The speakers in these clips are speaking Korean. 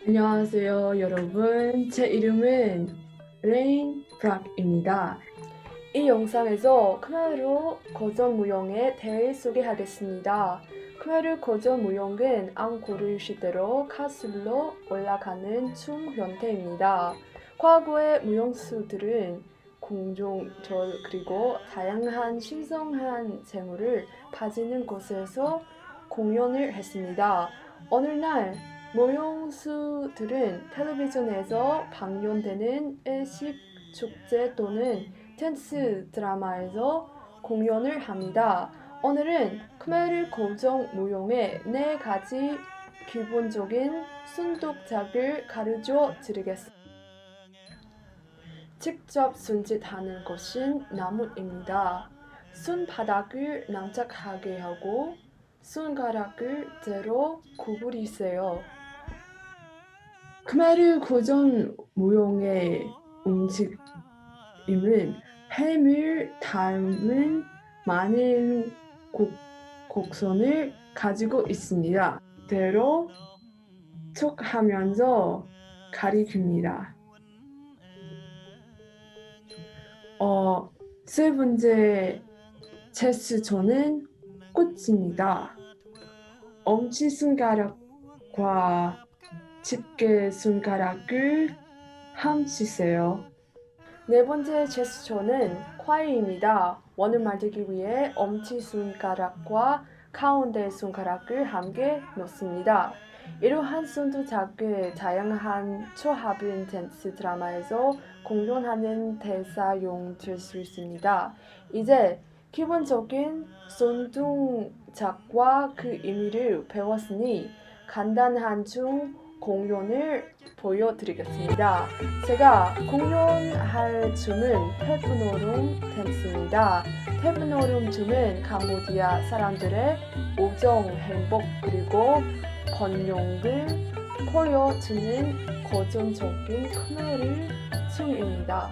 안녕하세요, 여러분. 제 이름은 레인 브락입니다. 이 영상에서 khmeru 고전 무용에 대해 소개하겠습니다. khmeru 고전 무용은 앙코르 시대로 카술로 올라가는 춤 형태입니다. 과거의 무용수들은 공중, 절, 그리고 다양한 신성한 재물을 가지는 곳에서 공연을 했습니다. 어느 날 무용수들은 텔레비전에서 방영되는 일식 축제 또는 댄스 드라마에서 공연을 합니다. 오늘은 khmeru 고전 무용의 4가지 기본적인 손동작을 가르쳐 드리겠습니다. 직접 손짓하는 것은 나무입니다. 손바닥을 낭짝하게 하고 손가락을 대로 구부리세요. khmeru 고전 무용의 움직임은 뱀을 닮은 많은 곡선을 가지고 있습니다. 대로 툭 하면서 가리킵니다. 세 번째 제스처는 꽃입니다. 엄지손가락과 집게손가락을 합치세요. 네 번째 제스처는 콰이입니다. 원을 만들기 위해 엄지손가락과 가운데 손가락을 함께 놓습니다. 이러한 손동작을 다양한 조합인 댄스 드라마에서 공연하는 대사용 될 수 있습니다. 이제 기본적인 손동작과 그 의미를 배웠으니 간단한 춤 공연을 보여드리겠습니다. 제가 공연할 춤은 테프노룸 댄스입니다. 테프노룸 춤은 캄보디아 사람들의 우정, 행복, 그리고 번영을 보여주는 고전적인 khmeru 춤입니다.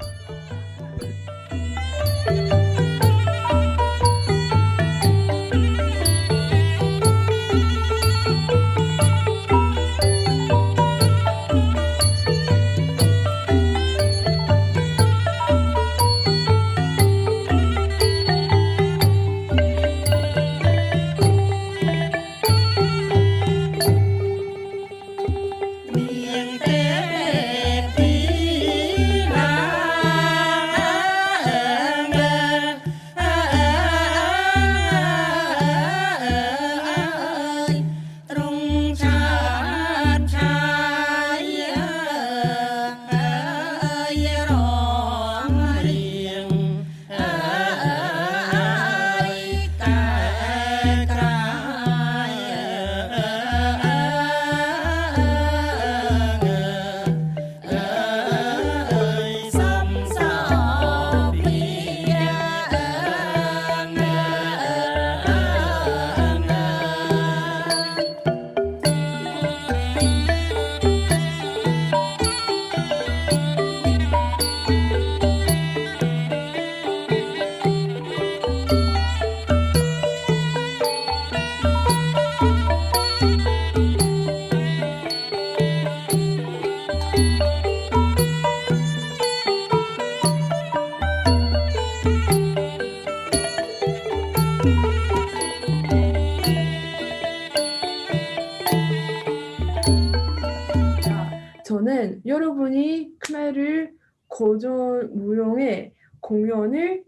저는 여러분이 khmeru 고전 무용의 공연을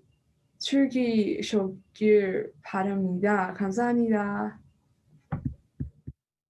즐기셨길 바랍니다. 감사합니다.